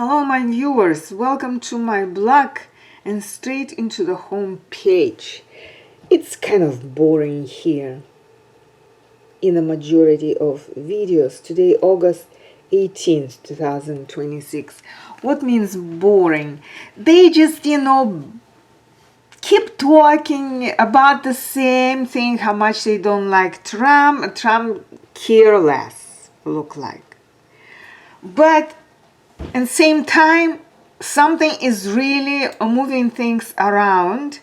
Hello my viewers, welcome to my blog and straight into the home page. It's kind of boring here in the majority of videos. Today August 18th, 2026. What means boring? They just, keep talking about the same thing, how much they don't like Trump. Trump care less, look like. But at the same time, something is really moving things around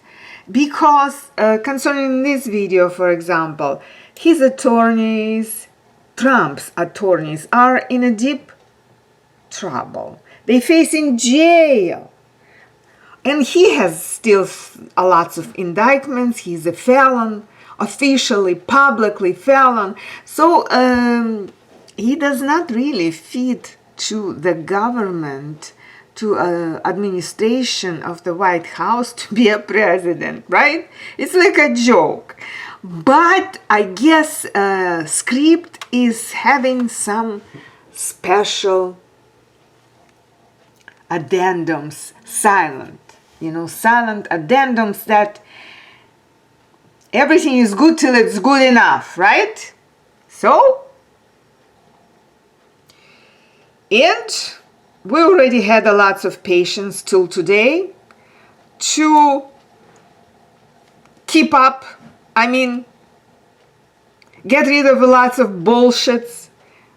because concerning this video, for example, his attorneys, Trump's attorneys, are in a deep trouble. They facing jail. And he has still lots of indictments. He's a felon, officially, publicly felon. So he does not really fit to the government, to administration of the White House to be a president, right? It's like a joke. But I guess script is having some special addendums, silent addendums that everything is good till it's good enough, right? So, and we already had lots of patience till today to keep up, get rid of lots of bullshits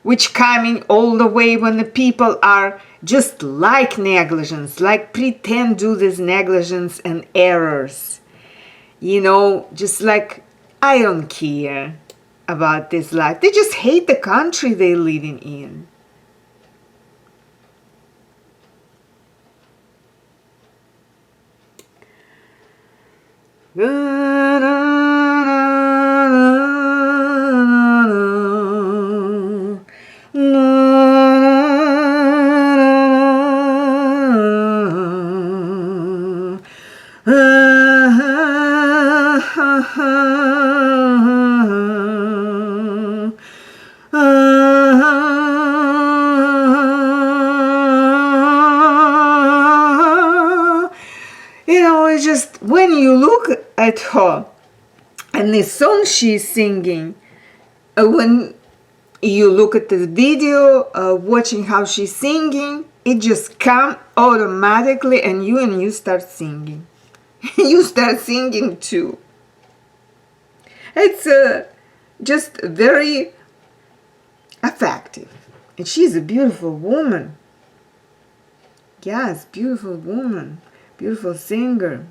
which coming all the way when the people are just like negligence, like pretend do this negligence and errors. Just like, I don't care about this life. They just hate the country they're living in. It's just when you look at her and the song she's singing, when you look at the video, watching how she's singing, it just comes automatically and you start singing. You start singing too. It's just very effective. And she's a beautiful woman. Yes, beautiful woman. Beautiful singer.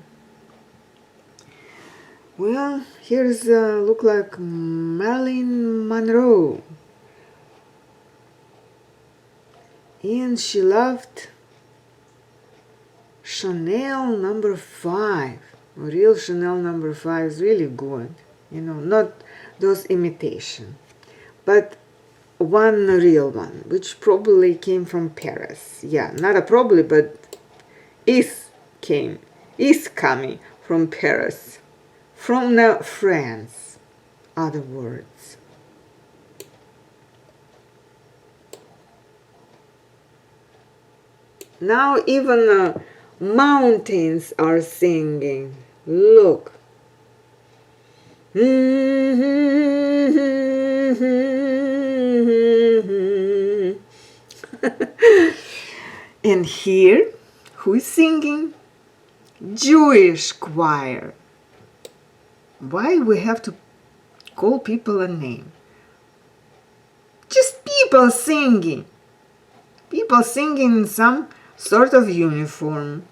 Well, here's look like Marilyn Monroe. And she loved Chanel number 5. Real Chanel number 5 is really good. Not those imitation, but one real one, which probably came from Paris. Yeah, not a probably, but is coming from Paris, from France, other words. Now even mountains are singing. Look. And here, who is singing? Jewish choir. Why we have to call people a name? Just people singing. People singing in some sort of uniform.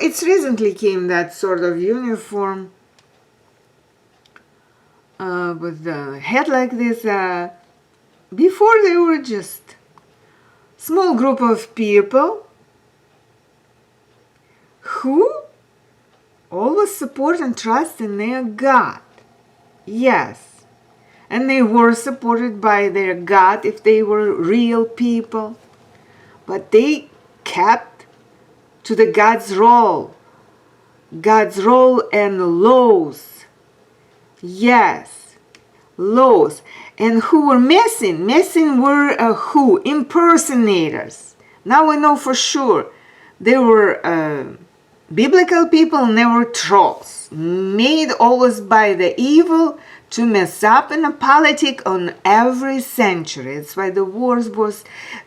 It's recently came that sort of uniform with the head like this. Before they were just small group of people who always support and trust in their God. Yes. And they were supported by their God if they were real people. But they kept to the God's role and laws. Yes, laws. And who were missing? Missing were who? Impersonators. Now we know for sure. There were biblical people and there were trolls, made always by the evil to mess up in a politic on every century. That's why the wars was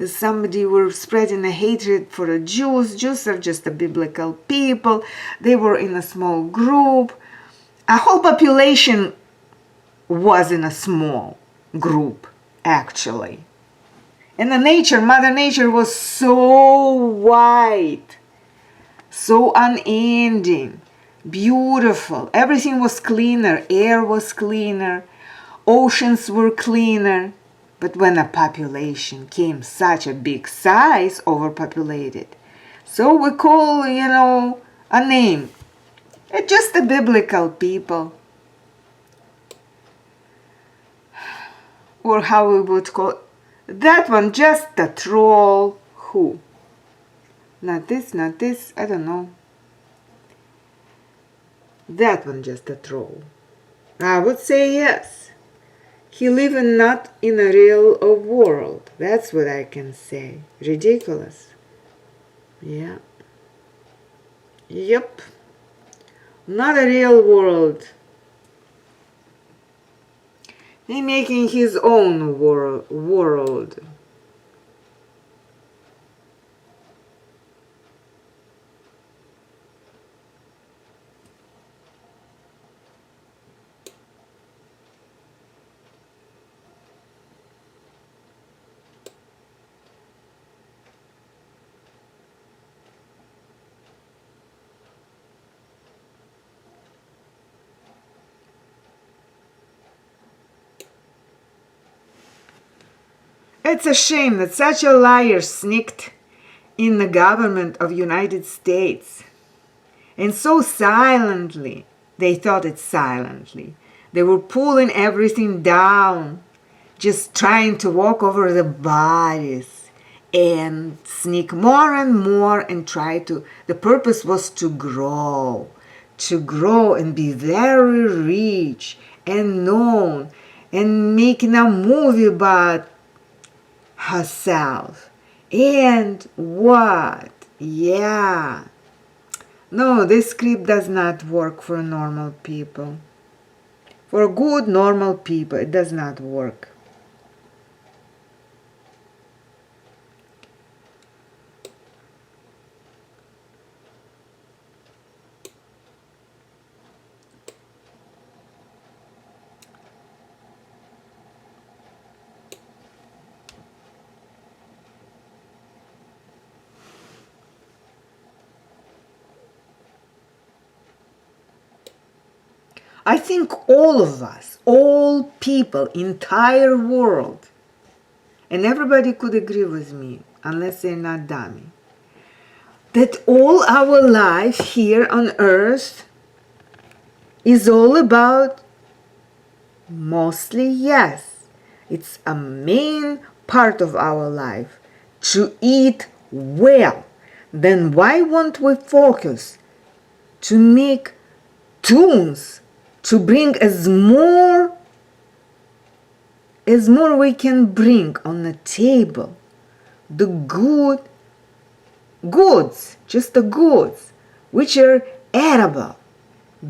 somebody were spreading a hatred for the Jews. Jews are just a biblical people. They were in a small group. A whole population was in a small group, actually. And the nature, Mother Nature was so white, so unending, beautiful. Everything was cleaner. Air was cleaner. Oceans were cleaner. But when a population came such a big size, overpopulated, so we call, a name. It's just the biblical people. Or how we would call that one, just a troll. Who? Not this, I don't know. That one just a troll. I would say yes. He living not in a real world. That's what I can say. Ridiculous. Yeah. Yep. Not a real world. He making his own world. It's a shame that such a liar sneaked in the government of United States. And so silently, they thought it silently. They were pulling everything down, just trying to walk over the bodies and sneak more and more and try to, the purpose was to grow and be very rich and known and making a movie about herself. And what? Yeah. No, this script does not work for normal people. For good, normal people, it does not work. I think all of us, all people, entire world, and everybody could agree with me, unless they're not dummy, that all our life here on earth is all about, mostly yes, it's a main part of our life, to eat well. Then why won't we focus to make tunes, to bring as more we can bring on the table, the goods, just the goods, which are edible,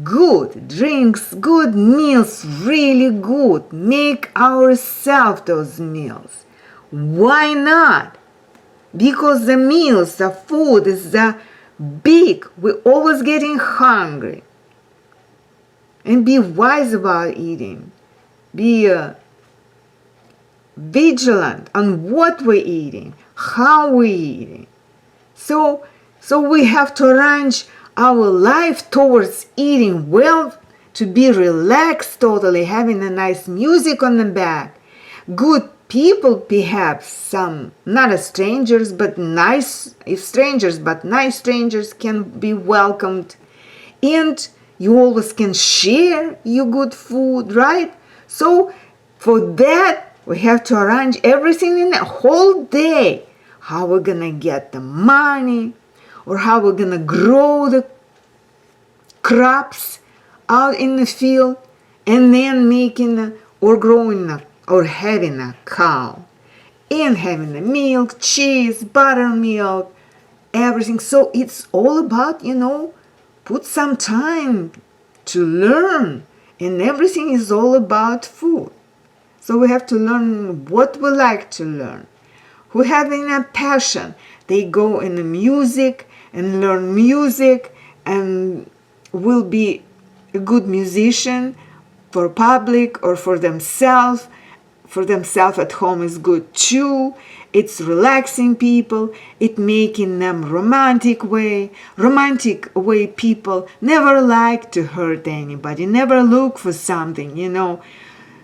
good drinks, good meals, really good. Make ourselves those meals. Why not? Because the meals, the food is the big. We're always getting hungry. And be wise about eating. Be vigilant on what we're eating, how we're eating. So we have to arrange our life towards eating well, to be relaxed totally, having a nice music on the back. Good people, perhaps some, not as strangers, but nice, if strangers, but nice strangers can be welcomed. And you always can share your good food, right? So for that, we have to arrange everything in a whole day. How we're gonna get the money, or how we're gonna grow the crops out in the field, and then making or growing or having a cow, and having the milk, cheese, buttermilk, everything. So it's all about, put some time to learn, and everything is all about food. So we have to learn what we like to learn. Who having a passion, they go in the music and learn music and will be a good musician for public or for themselves. For themselves at home is good too. It's relaxing people. It making them romantic way. Romantic way people never like to hurt anybody. Never look for something,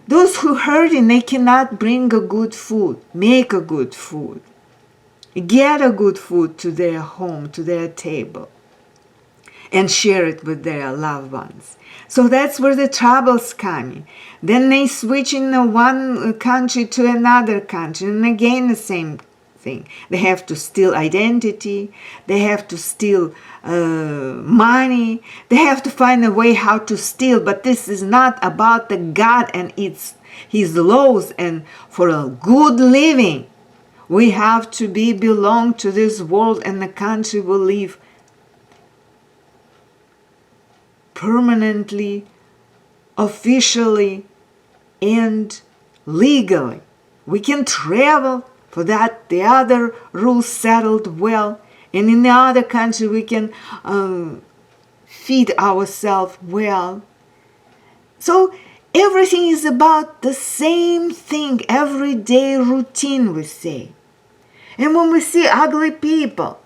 Those who hurting, they cannot bring a good food, make a good food, get a good food to their home, to their table, and share it with their loved ones. So that's where the trouble's coming. Then they switch in one country to another country, and again the same thing. They have to steal identity. They have to steal money. They have to find a way how to steal. But this is not about the God and His laws. And for a good living, we have to belong to this world and the country we live permanently, officially, and legally. We can travel. For that, the other rules settled well. And in the other country, we can feed ourselves well. So everything is about the same thing, everyday routine, we say. And when we see ugly people,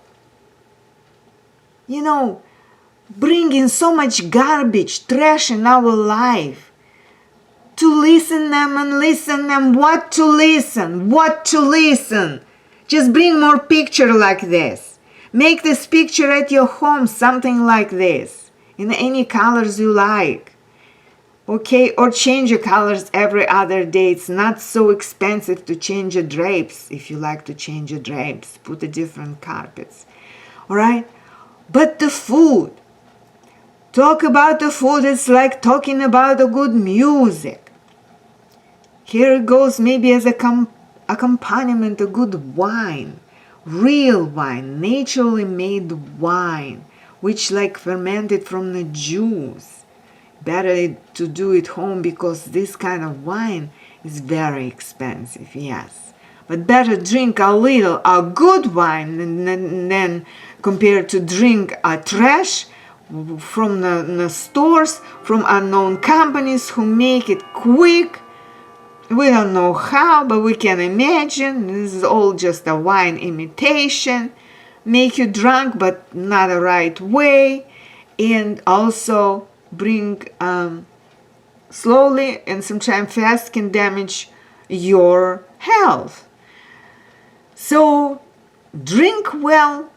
bringing so much garbage, trash in our life, to listen them what to listen. Just bring more picture like this. Make this picture at your home, something like this, in any colors you like. Okay, or change your colors every other day. It's not so expensive to change your drapes. If you like to change your drapes, put the different carpets. All right, but the food. Talk about the food. It's like talking about the good music. Here it goes, maybe as accompaniment, a good wine, real wine, naturally made wine, which like fermented from the juice. Better to do it home because this kind of wine is very expensive, yes. But better drink a good wine than compared to drink a trash from the stores, from unknown companies who make it quick. We don't know how, but we can imagine. This is all just a wine imitation. Make you drunk, but not the right way. And also bring slowly and sometimes fast can damage your health. So drink well,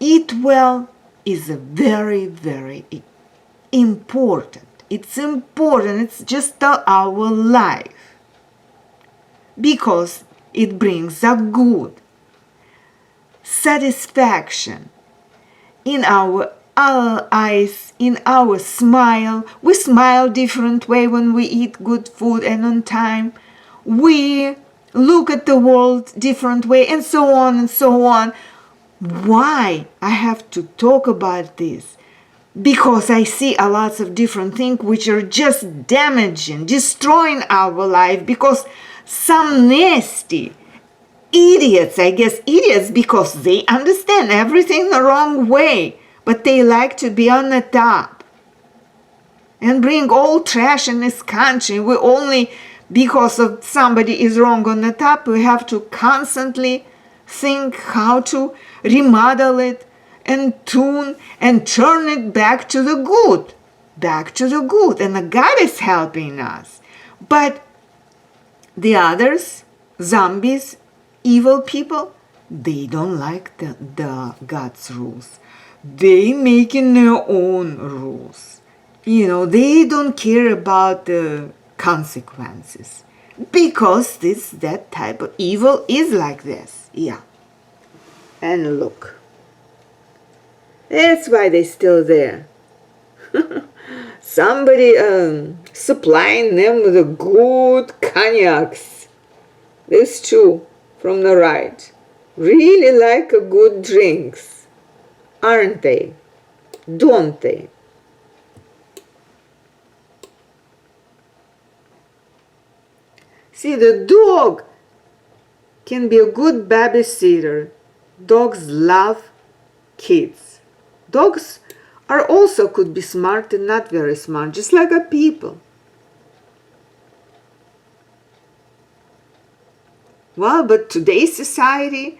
eat well is a very, very important. It's important. It's just our life. Because it brings a good satisfaction in our eyes, in our smile. We smile different way when we eat good food and on time. We look at the world different way, and so on and so on. Why I have to talk about this? Because I see a lots of different things which are just damaging, destroying our life, because some nasty idiots, I guess idiots, because they understand everything the wrong way, but they like to be on the top and bring all trash in this country. We only, because of somebody is wrong on the top, we have to constantly think how to remodel it and tune and turn it back to the good. And the God is helping us. But the others, zombies, evil people, they don't like the God's rules. They making their own rules. They don't care about the consequences. Because that type of evil is like this. Yeah. And look. That's why they're still there. Somebody supplying them with a good cognacs. These two from the right really like a good drinks, aren't they? Don't they? See, the dog can be a good babysitter. Dogs love kids. Dogs are also could be smart and not very smart, just like a people. Well, but today's society,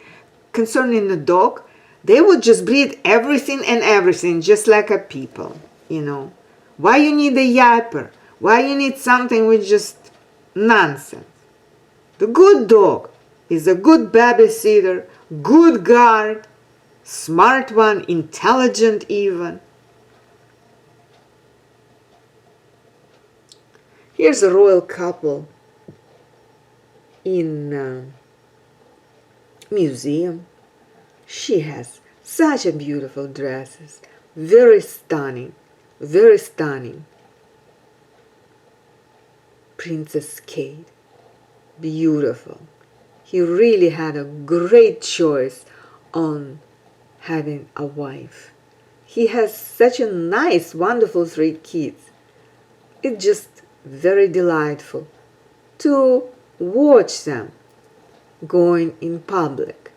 concerning the dog, they would just breed everything and everything, just like a people, you know. Why you need a yapper? Why you need something with just nonsense? The good dog is a good babysitter, good guard, smart one, intelligent even. Here's a royal couple in a museum. She has such a beautiful dresses, very stunning, very stunning. Princess Kate, beautiful. He really had a great choice on having a wife. He has such a nice, wonderful 3 kids. It's just very delightful to watch them going in public.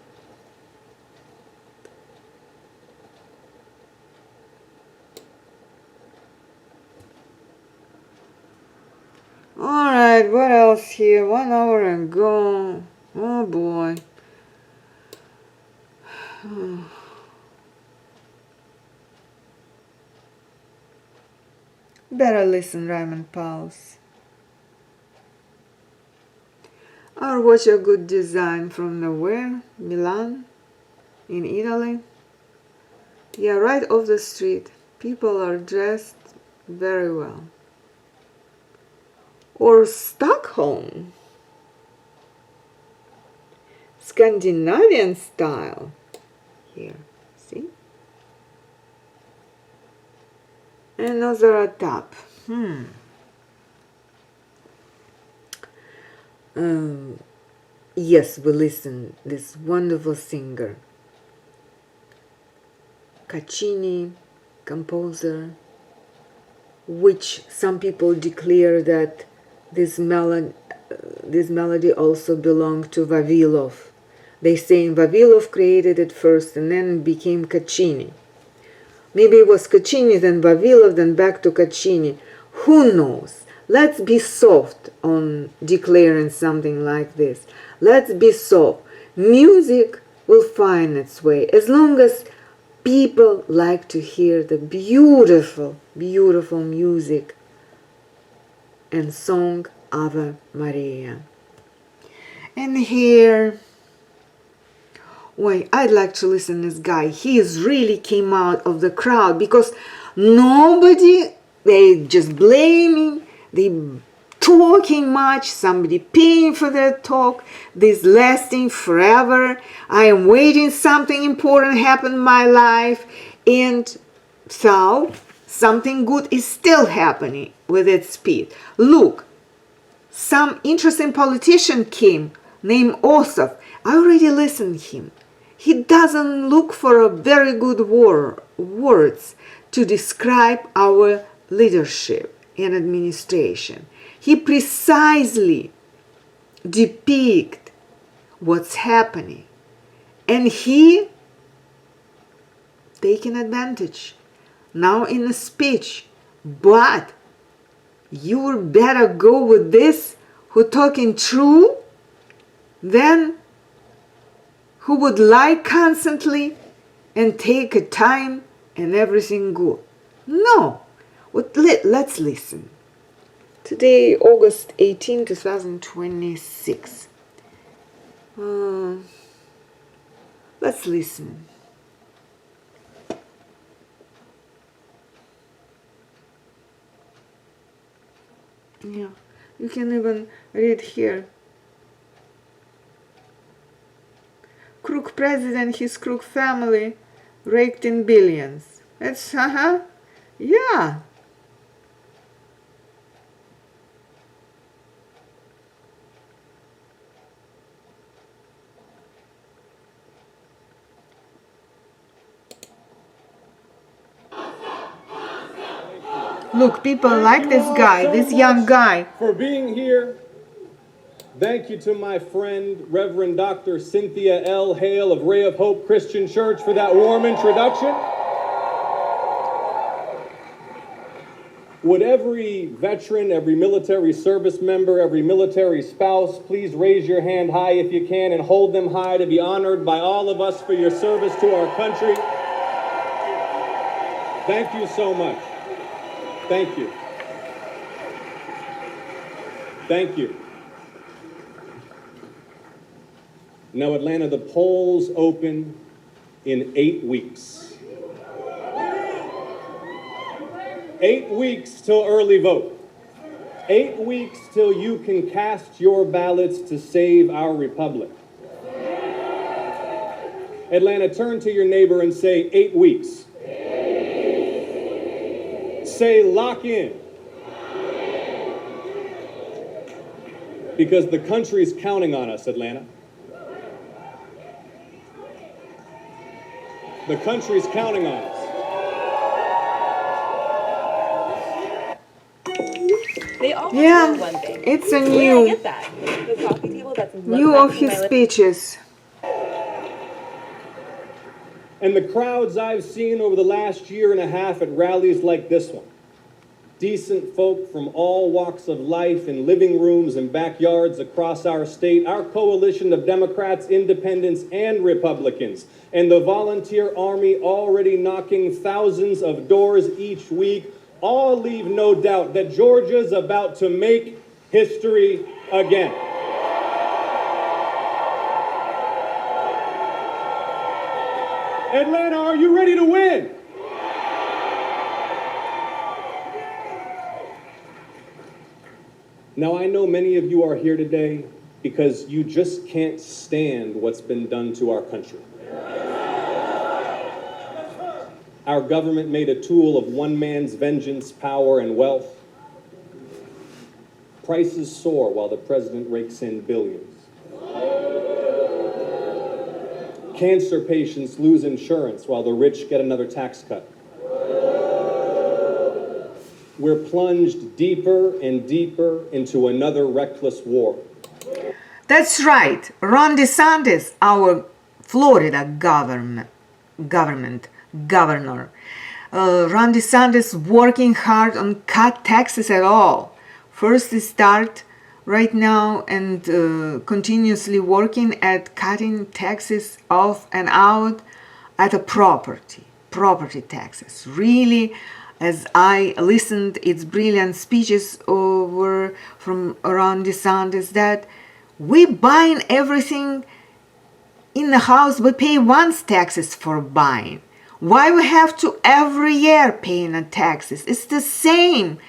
Alright, what else here? 1 hour and go. Oh boy. Better listen, Raymond Pals. Or watch a good design from the where? Milan? In Italy? Yeah, right off the street. People are dressed very well. Or Stockholm. Scandinavian style. Here, see? Another top. Yes, we listen. This wonderful singer, Caccini, composer, which some people declare that this melody also belonged to Vavilov. They say Vavilov created it first and then it became Caccini. Maybe it was Caccini, then Vavilov, then back to Caccini. Who knows? Let's be soft on declaring something like this. Let's be soft. Music will find its way as long as people like to hear the beautiful, beautiful music and song Ave Maria. And here, wait, I'd like to listen to this guy. He really came out of the crowd because nobody, they just blaming, they talking much, somebody paying for their talk, this lasting forever. I am waiting something important happen in my life, and so something good is still happening with its speed. Look, some interesting politician came named Ossoff. I already listened to him. He doesn't look for a very good words to describe our leadership and administration. He precisely depicts what's happening, and he taking advantage now in a speech. But you better go with this who talking true than who would lie constantly and take a time and everything good. No. Let's listen. Today, August 18, 2026. Let's listen. Yeah, you can even read here. Crook president, his crook family raked in billions. It's, yeah. Look, people like this guy, this young guy. For being here. Thank you to my friend, Reverend Dr. Cynthia L. Hale of Ray of Hope Christian Church for that warm introduction. Would every veteran, every military service member, every military spouse, please raise your hand high if you can and hold them high to be honored by all of us for your service to our country. Thank you so much. Thank you. Thank you. Now, Atlanta, the polls open in 8 weeks. 8 weeks till early vote. 8 weeks till you can cast your ballots to save our republic. Atlanta, turn to your neighbor and say 8 weeks. Say lock in. Because the country's counting on us, Atlanta. The country's counting on us. They all Yeah, want one thing. it's a Where did I new, get that? The coffee table that's new of his speeches. And the crowds I've seen over the last year and a half at rallies like this one. Decent folk from all walks of life in living rooms and backyards across our state, our coalition of Democrats, independents, and Republicans, and the volunteer army already knocking thousands of doors each week, all leave no doubt that Georgia's about to make history again. Atlanta, are you ready to win? Now, I know many of you are here today because you just can't stand what's been done to our country. Our government made a tool of one man's vengeance, power, and wealth. Prices soar while the president rakes in billions. Cancer patients lose insurance while the rich get another tax cut. We're plunged deeper and deeper into another reckless war. That's right. Ron DeSantis, our Florida governor, Ron DeSantis working hard on cut taxes at all. First, they start right now and continuously working at cutting taxes off and out at a property taxes. Really, as I listened, its brilliant speeches over from Ron DeSantis that we buying everything in the house, we pay once taxes for buying. Why we have to every year paying the taxes? It's the same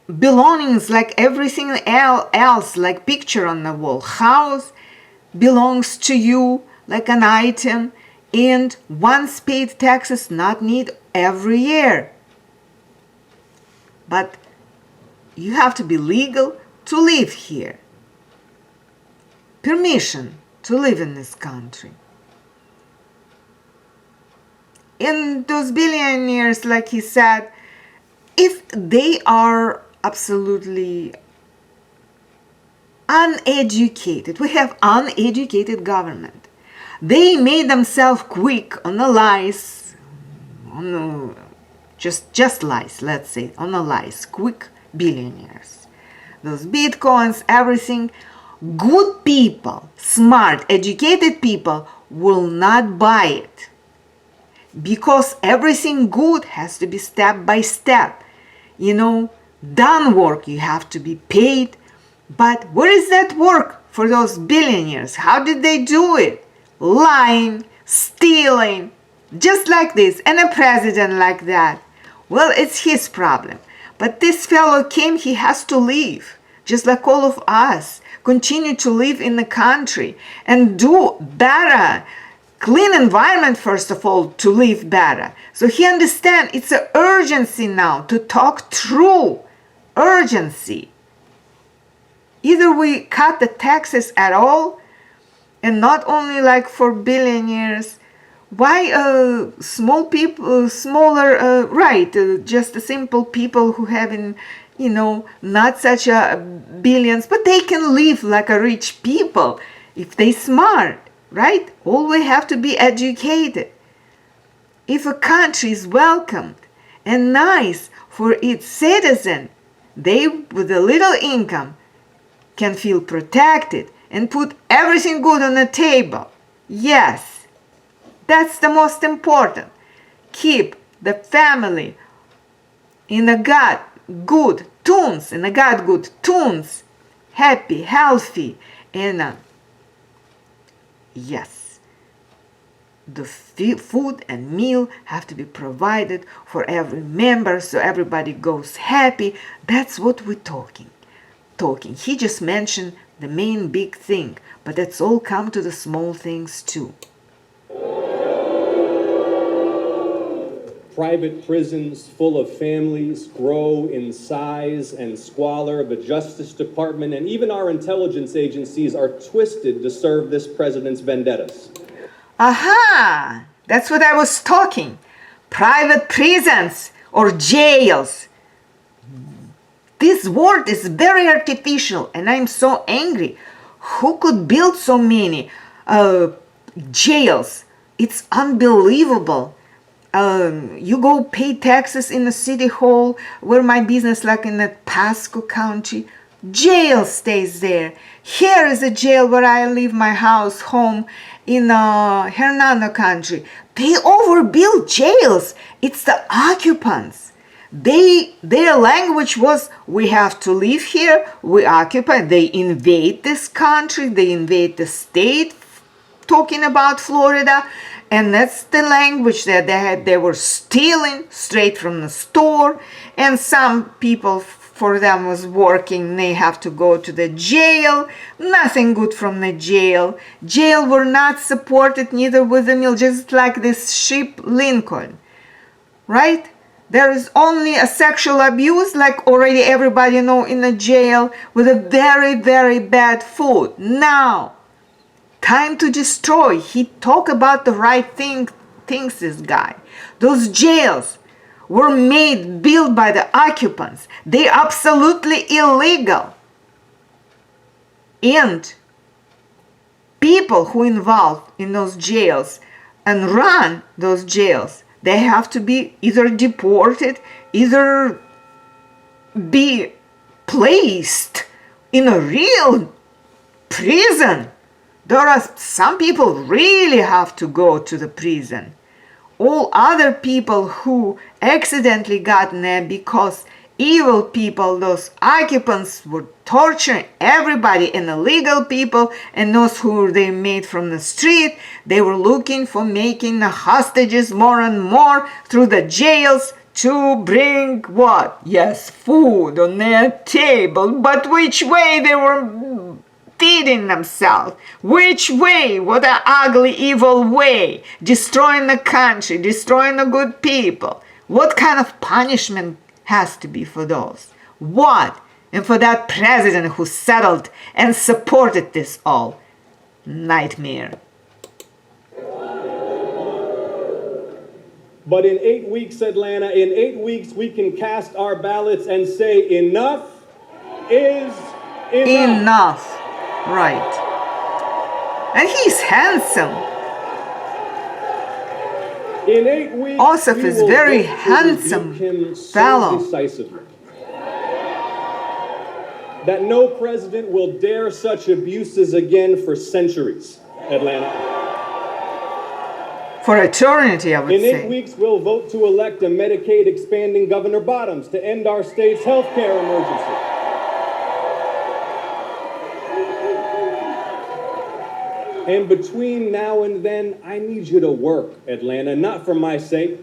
belongings like everything else, like picture on the wall. House belongs to you like an item, and once paid taxes not need every year. But you have to be legal to live here. Permission to live in this country. And those billionaires, like he said, if they are absolutely uneducated, we have uneducated government. They made themselves quick on the lies, just lies, let's say, on the lies, quick billionaires. Those bitcoins, everything. Good people, smart, educated people will not buy it. Because everything good has to be step by step. Done work, you have to be paid. But where is that work for those billionaires? How did they do it? Lying, stealing, just like this, and a president like that. Well, it's his problem. But this fellow came, he has to leave, just like all of us. Continue to live in the country and do better. Clean environment, first of all, to live better. So he understands it's an urgency now to talk true. Urgency. Either we cut the taxes at all, and not only like for billionaires, Why small people, smaller, right, just the simple people who having, not such a billions, but they can live like a rich people if they smart, right? All we have to be educated. If a country is welcomed and nice for its citizen, they with a little income can feel protected and put everything good on the table. Yes. That's the most important. Keep the family in a good tunes, happy, healthy, and yes, the food and meal have to be provided for every member so everybody goes happy. That's what we're talking. He just mentioned the main big thing, but let's all come to the small things too. Private prisons full of families grow in size and squalor. The Justice Department and even our intelligence agencies are twisted to serve this president's vendettas. Aha! That's what I was talking. Private prisons or jails. This word is very artificial and I'm so angry. Who could build so many jails? It's unbelievable. You go pay taxes in the city hall where my business, like in the Pasco County, jail stays there. Here is a jail where I live my home in Hernando country. They overbuild jails. It's the occupants. Their language was, we have to live here, we occupy. They invade this country, they invade the state, talking about Florida. And that's the language that they had. They were stealing straight from the store. And some people, for them, was working. They have to go to the jail. Nothing good from the jail. Jail were not supported neither with the meal, just like this ship Lincoln. Right? There is only a sexual abuse, like already everybody know, in the jail, with a very, very bad food. Now, time to destroy. He talked about the right things, this guy. Those jails were built by the occupants. They're absolutely illegal. And people who involved in those jails and run those jails, they have to be either deported, either be placed in a real prison. There are some people really have to go to the prison. All other people who accidentally got there because evil people, those occupants, were torturing everybody, and illegal people and those who they made from the street, they were looking for making the hostages more and more through the jails to bring what? Yes, food on their table. But which way they were feeding themselves? Which way? What an ugly, evil way. Destroying the country, destroying the good people. What kind of punishment has to be for those? What? And for that president who settled and supported this all. Nightmare. But in 8 weeks, Atlanta, in 8 weeks, we can cast our ballots and say enough is enough. Enough. Right. And he's handsome. In 8 weeks, Ossoff is very handsome fellow. Decisively, that no president will dare such abuses again for centuries, Atlanta. For eternity, I would say. say. In 8 weeks, we'll vote to elect a Medicaid expanding Governor Bottoms to end our state's health care emergency. And between now and then, I need you to work, Atlanta, not for my sake,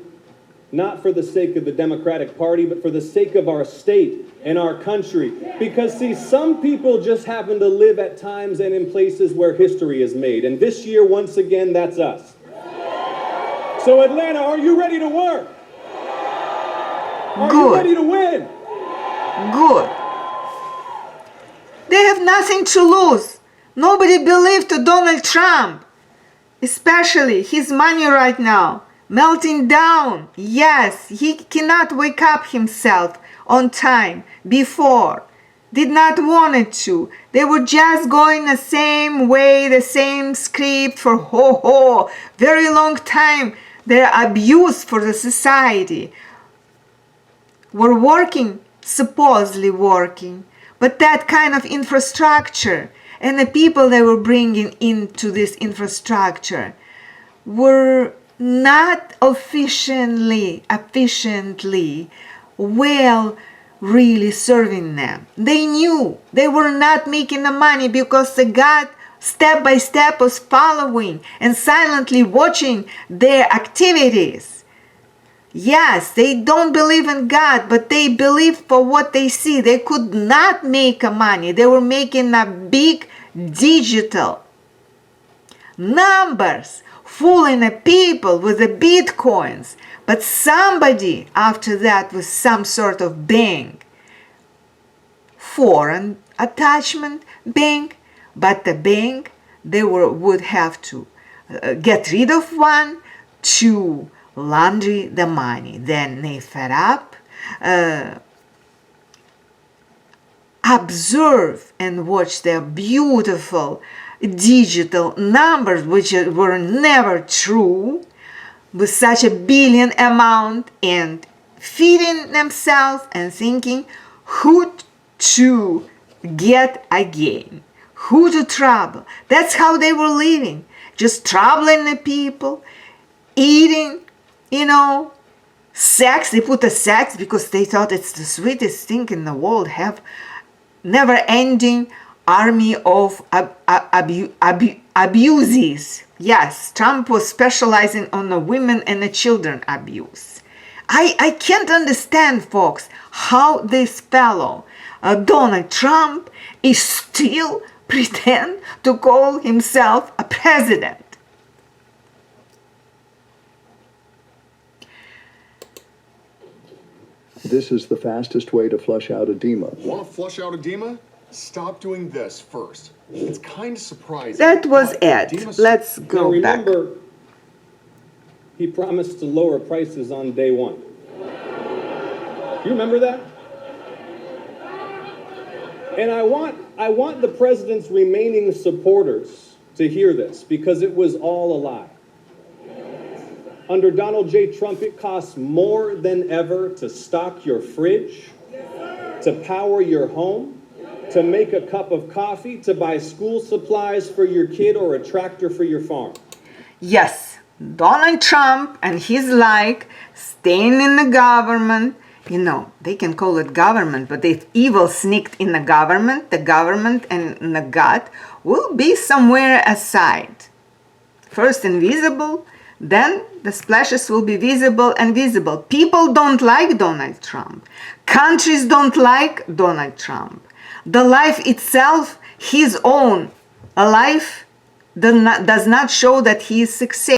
not for the sake of the Democratic Party, but for the sake of our state and our country. Because, see, some people just happen to live at times and in places where history is made. And this year, once again, that's us. So, Atlanta, are you ready to work? Are you ready to win? Good. They have nothing to lose. Nobody believed to Donald Trump. especially his money right now, melting down. Yes, he cannot wake up himself on time before. Did not want it to. They were just going the same way, the same script for very long time. Their abuse for the society were working, supposedly working, but that kind of infrastructure and the people they were bringing into this infrastructure were not efficiently well really serving them. They knew they were not making the money because the God step by step was following and silently watching their activities. Yes, they don't believe in God, but they believe for what they see. They could not make money. They were making a big digital numbers, fooling the people with the bitcoins. But somebody after that with some sort of bank, foreign attachment bank, but the bank they would have to get rid of one to launder the money. Then they fed up, observe and watch their beautiful digital numbers, which were never true, with such a billion amount, and feeding themselves and thinking who to get again, who to trouble. That's how they were living, just troubling the people, eating, sex. They put the sex because they thought it's the sweetest thing in the world, have never-ending army of abuses. Yes, Trump was specializing on the women and the children abuse. I can't understand, folks, how this fellow, Donald Trump, is still pretend to call himself a president. This is the fastest way to flush out edema. Want to flush out edema? Stop doing this first. It's kind of surprising. That was but it. edema- Let's Now go back. remember, he promised to lower prices on day one. You remember that? And I want the president's remaining supporters to hear this, because it was all a lie. Under Donald J. Trump, it costs more than ever to stock your fridge, to power your home, to make a cup of coffee, to buy school supplies for your kid or a tractor for your farm. Yes, Donald Trump and his like staying in the government. They can call it government, but if evil sneaked in the government and the God will be somewhere aside. First invisible, then the splashes will be visible and visible. People don't like Donald Trump. Countries don't like Donald Trump. The life itself, his own life, does not show that he is successful.